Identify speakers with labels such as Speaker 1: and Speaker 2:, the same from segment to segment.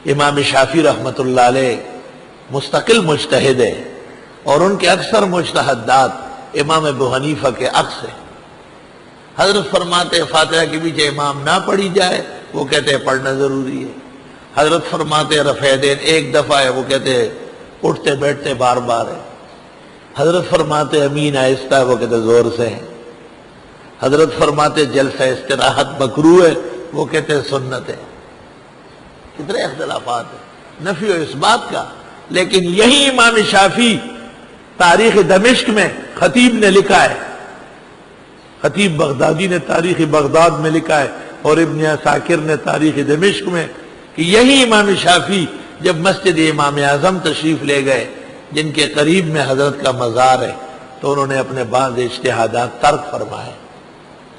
Speaker 1: امام شافعی رحمۃ اللہ علیہ مستقل مجتہد ہے، اور ان کے اکثر مجتہدات امام ابو حنیفہ کے عکس ہیں۔ حضرت فرماتے فاتحہ کے پیچھے امام نہ پڑھی جائے، وہ کہتے ہیں پڑھنا ضروری ہے۔ حضرت فرماتے رفع دین ایک دفعہ ہے، وہ کہتے ہیں اٹھتے بیٹھتے بار بار ہے۔ حضرت فرماتے امین آہستہ ہے، وہ کہتے زور سے ہے۔ حضرت فرماتے جلسہ استراحت مکروہ ہے، وہ کہتے ہیں سنت ہے۔ کتنے اختلافات ہیں نفی و اس بات کا، لیکن یہی امام شافعی تاریخ دمشق میں خطیب نے لکھا ہے، خطیب بغدادی نے تاریخ بغداد میں لکھا ہے، اور ابن عساکر نے تاریخ دمشق میں، کہ یہی امام شافعی جب مسجد امام اعظم تشریف لے گئے، جن کے قریب میں حضرت کا مزار ہے، تو انہوں نے اپنے بعض اجتہادات ترک فرمائے۔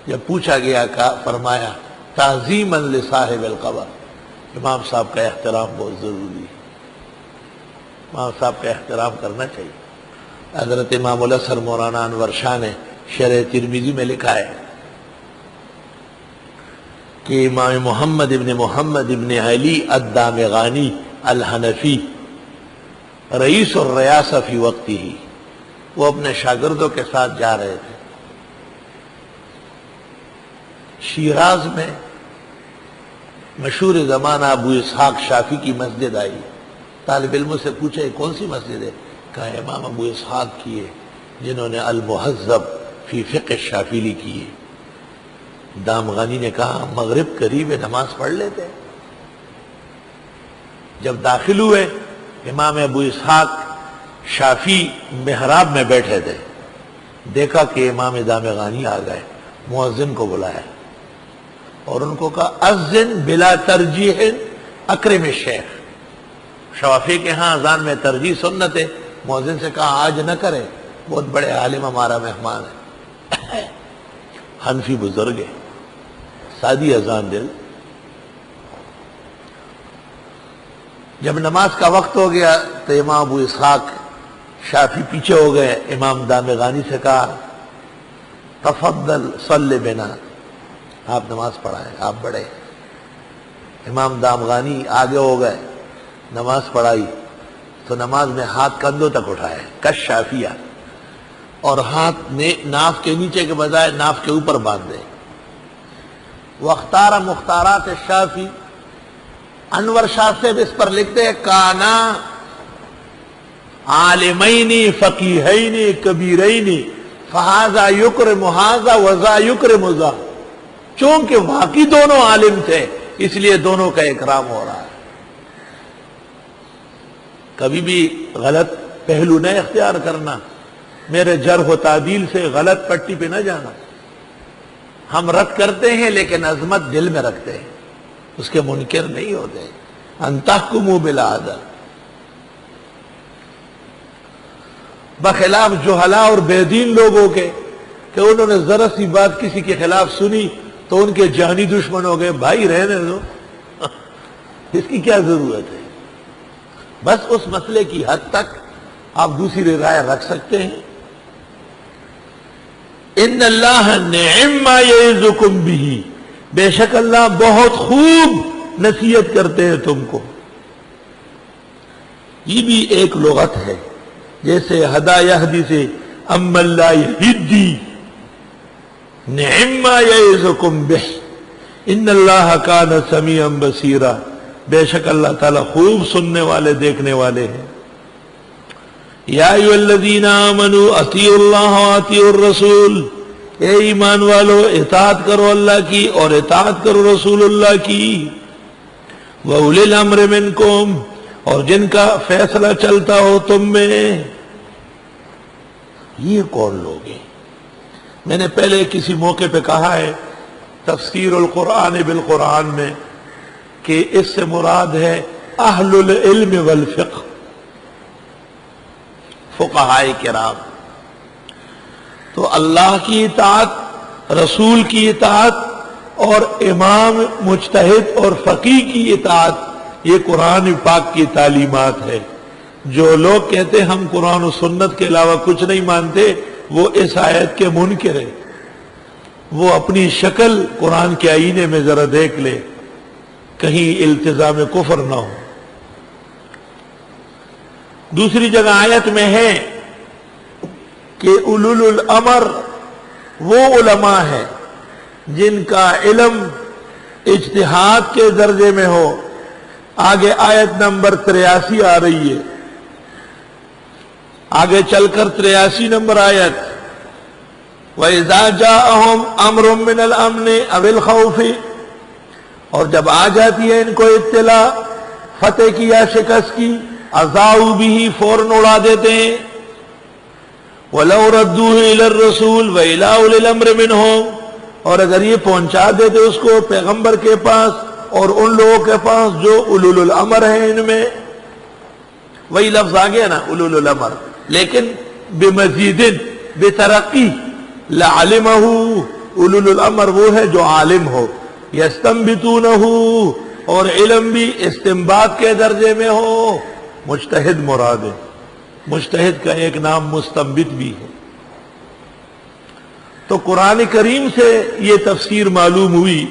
Speaker 1: جب پوچھا گیا فرمایا تعظیما لصاحب القبر، امام صاحب کا احترام بہت ضروری ہے، امام صاحب کا احترام کرنا چاہیے۔ حضرت امام الازہر مولانا انور شاہ نے شرح ترمذی میں لکھا ہے کہ امام محمد ابن علی الدامغانی الحنفی رئیس الریاسہ فی وقتی ہی، وہ اپنے شاگردوں کے ساتھ جا رہے تھے۔ شیراز میں مشہور زمانہ ابو اسحاق شافعی کی مسجد آئی۔ طالب علموں سے پوچھا یہ کون سی مسجد ہے؟ کہا امام ابو اسحاق کی ہے، جنہوں نے المہذب فی فقہ شافعی لکھی ہے۔ دامغانی نے کہا مغرب قریب ہے، نماز پڑھ لیتے۔ جب داخل ہوئے، امام ابو اسحاق شافعی محراب میں بیٹھے تھے، دیکھا کہ امام دامغانی آ گئے، مؤذن کو بلایا اور ان کو کہا اذن بلا ترجیح اکرم الشیخ۔ شافعی کے ہاں اذان میں ترجیح سنت ہے، مؤذن سے کہا آج نہ کرے، بہت بڑے عالم ہمارا مہمان ہے، حنفی بزرگ ہے، سادی اذان دل۔ جب نماز کا وقت ہو گیا تو امام ابو اسحاق شافعی پیچھے ہو گئے، امام دامغانی سے کہا تفضل صلی بنا، آپ نماز پڑھائیں، آپ بڑھے۔ امام دامغانی آگے ہو گئے، نماز پڑھائی تو نماز میں ہاتھ کندھوں تک اٹھائے کش شافیہ، اور ہاتھ ناف کے نیچے کے بجائے ناف کے اوپر باندھے۔ واختار مختارات الشافعی، انور شاہ سے اس پر لکھتے ہیں کانا عالمین فقیہین کبیرین فہذا یکرم ھذا وذا یکرم ذا، چونکہ واقعی دونوں عالم تھے اس لیے دونوں کا اکرام ہو رہا ہے۔ کبھی بھی غلط پہلو نہ اختیار کرنا، میرے جرح و تعدیل سے غلط پٹی پہ نہ جانا۔ ہم رد کرتے ہیں لیکن عظمت دل میں رکھتے ہیں، اس کے منکر نہیں ہوتے۔ ان تحکموا بالعدل، بخلاف جہلا اور بے دین لوگوں کے کہ انہوں نے ذرا سی بات کسی کے خلاف سنی تو ان کے جانی دشمن ہو گئے، بھائی رہنے دو، اس کی کیا ضرورت ہے۔ بس اس مسئلے کی حد تک آپ دوسری رائے رکھ سکتے ہیں۔ ان اللہ نعم ما یعظکم بہ، بے شک اللہ بہت خوب نصیحت کرتے ہیں تم کو۔ یہ بھی ایک لغت ہے، جیسے ہدا یہدی سے اما لا یہدی، نعم ما یعظکم بہ ان اللہ کان سمیعا بصیرا، بے شک اللہ تعالیٰ خوب سننے والے دیکھنے والے ہیں۔ یا ایھا الذین آمنوا اطیعوا اللہ واطیعوا الرسول، اے ایمان والو اطاعت کرو اللہ کی اور اطاعت کرو رسول اللہ کی۔ وَأُولِي الْأَمْرِ مِنْكُمْ، اور جن کا فیصلہ چلتا ہو تم میں۔ یہ کون لوگ ہیں؟ میں نے پہلے کسی موقع پہ کہا ہے تفسیر القرآن بالقرآن میں کہ اس سے مراد ہے اہل العلم والفقہ، فقہائے کرام۔ تو اللہ کی اطاعت، رسول کی اطاعت اور امام مجتہد اور فقیہ کی اطاعت، یہ قرآن پاک کی تعلیمات ہے۔ جو لوگ کہتے ہم قرآن و سنت کے علاوہ کچھ نہیں مانتے، وہ اس آیت کے منکر ہے۔ وہ اپنی شکل قرآن کے آئینے میں ذرا دیکھ لے، کہیں التزام کفر نہ ہو۔ دوسری جگہ آیت میں ہے کہ اولو الامر وہ علماء ہیں جن کا علم اجتہاد کے درجے میں ہو. آگے آیت نمبر 83 آ رہی ہے، آگے چل کر 83 نمبر آیت، وَإِذَا جَاءَهُمْ أَمْرٌ مِّنَ الْأَمْنِ أَوِ الْخَوْفِ، اور جب آ جاتی ہے ان کو اطلاع فتح کی یا شکست کی، اذاعوا بہ فوراً اڑا دیتے ہیں. وَلَوْ رَدُّوهُ إِلَى الرَّسُولِ وَإِلَىٰ أُولِي الْأَمْرِ مِنْهُمْ، اور اگر یہ پہنچا دیتے اس کو پیغمبر کے پاس اور ان لوگوں کے پاس جو اولو الامر ہیں ان میں، وہی لفظ آ گیا نا اولو الامر، لیکن بمزید بترقی، لعلمہ، اولو الامر وہ ہے جو عالم ہو، یستنبتونہ، اور علم بھی استنباط کے درجے میں ہو. مجتہد مراد ہے، مجتہد کا ایک نام مستنبت بھی ہے. تو قرآن کریم سے یہ تفسیر معلوم ہوئی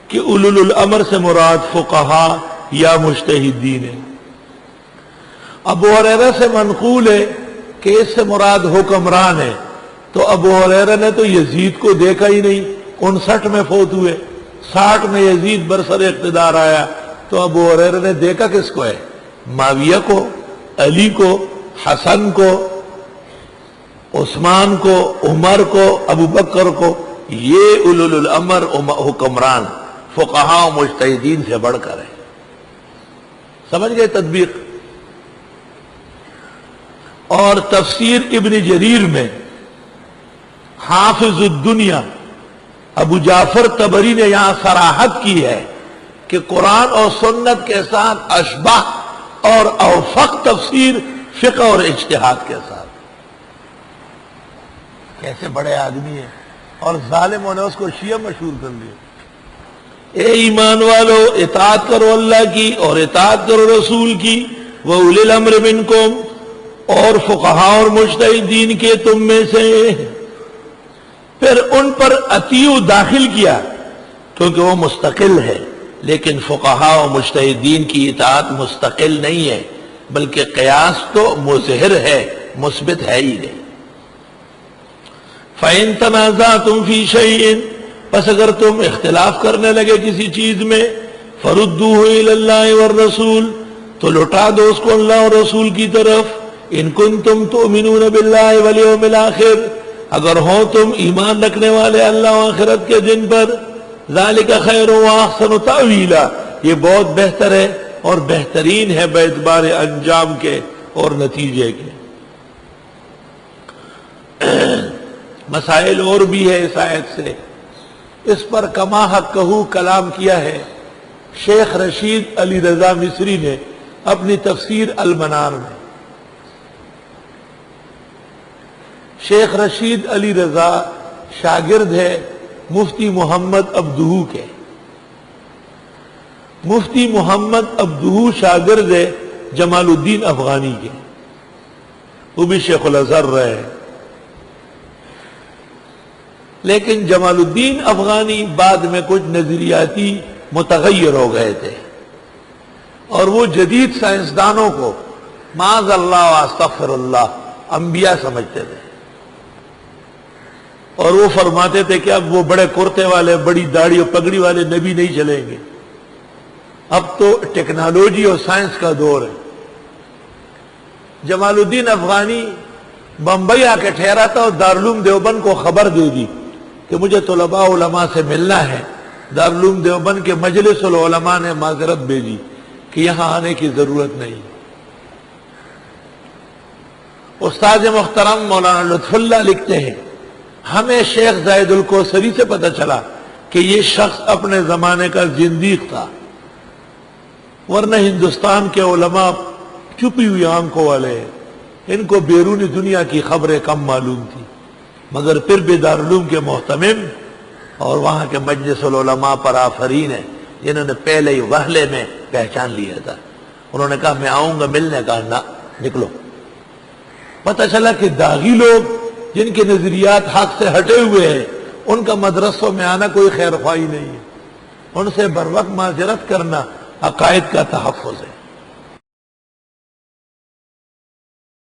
Speaker 1: کہ اولو الامر سے مراد فقہا یا مجتہدین ہے. ابو ہریرہ سے منقول ہے کہ اس سے مراد حکمران ہے. تو ابو ہریرہ نے تو یزید کو دیکھا ہی نہیں، 59 میں فوت ہوئے، 60 میں یزید برسر اقتدار آیا. تو ابو ہریرہ نے دیکھا کس کو ہے؟ معاویہ کو، علی کو، حسن کو، عثمان کو، عمر کو، ابو بکر کو. یہ اولو الامر حکمران فقہا و مجتہدین سے بڑھ کر ہے. سمجھ گئے تطبیق؟ اور تفسیر ابن جریر میں حافظ الدنیا ابو جعفر طبری نے یہاں صراحت کی ہے کہ قرآن اور سنت کے ساتھ اشبہ اور اوفق تفسیر فقہ اور اجتہاد کے ساتھ. کیسے بڑے آدمی ہیں، اور ظالموں نے اس کو شیعہ مشہور کر لیا. اے ایمان والو، اطاعت کرو اللہ کی اور اطاعت کرو رسول کی، وَأُولِي الْأَمْرِ مِنْكُمْ، اور فقہا اور مجتہدین کے تم میں سے. پھر ان پر اطیعوا داخل کیا کیونکہ وہ مستقل ہے، لیکن فقہا و مجتہدین کی اطاعت مستقل نہیں ہے، بلکہ قیاس تو مظہر ہے، مثبت ہے ہی نہیں. فَإِن تَنَازَعْتُمْ فِي شَيْءٍ، پس اگر تم اختلاف کرنے لگے کسی چیز میں، فَرُدُّوهُ إِلَى اللَّهِ وَالرَّسُولِ، تو لوٹا دو اس کو اللہ اور رسول کی طرف. إِن كُنتُمْ تُؤْمِنُونَ بِاللَّهِ وَالْيَوْمِ الْآخِرِ، اگر ہو تم ایمان رکھنے والے اللہ و آخرت کے دن پر. ذَلِكَ خَيْرٌ وَأَحْسَنُ تَأْوِيلًا، یہ بہت بہتر ہے اور بہترین ہے باعتبار انجام کے اور نتیجے کے. مسائل اور بھی ہے اس آیت سے. اس پر کما حق کہو کلام کیا ہے شیخ رشید علی رضا مصری نے اپنی تفسیر المنار میں. شیخ رشید علی رضا شاگرد ہے مفتی محمد عبدہو کے. مفتی محمد عبدہو شاگرد ہے جمال الدین افغانی کے، وہ بھی شیخ الازہر رہے. لیکن جمال الدین افغانی بعد میں کچھ نظریاتی متغیر ہو گئے تھے، اور وہ جدید سائنسدانوں کو معاذ اللہ و استغفر اللہ انبیاء سمجھتے تھے. اور وہ فرماتے تھے کہ اب وہ بڑے کرتے والے، بڑی داڑھی اور پگڑی والے نبی نہیں چلیں گے، اب تو ٹیکنالوجی اور سائنس کا دور ہے. جمال الدین افغانی بمبئی آ کے ٹھہرا تھا اور دارالعلوم دیوبند کو خبر دے دی کہ مجھے طلباء علماء سے ملنا ہے. دارالعلوم دیوبند کے مجلس العلماء نے معذرت بھیجی کہ یہاں آنے کی ضرورت نہیں. استاد محترم مولانا لطف اللہ لکھتے ہیں ہمیں شیخ زاہد الکوثری سے پتہ چلا کہ یہ شخص اپنے زمانے کا زندیق تھا، ورنہ ہندوستان کے علماء چھپی ہوئی آنکھوں والے ہیں، ان کو بیرونی دنیا کی خبریں کم معلوم تھی، مگر پھر بھی دارالعلوم کے محتمم اور وہاں کے مجلس العلماء پر آفرین ہیں جنہوں نے پہلے ہی وہلے میں پہچان لیا تھا. انہوں نے کہا میں آؤں گا ملنے کا، نہ نکلو. پتہ چلا کہ داغی لوگ جن کے نظریات حق سے ہٹے ہوئے ہیں ان کا مدرسوں میں آنا کوئی خیر خواہی نہیں ہے، ان سے بر وقت معذرت کرنا عقائد کا تحفظ ہے.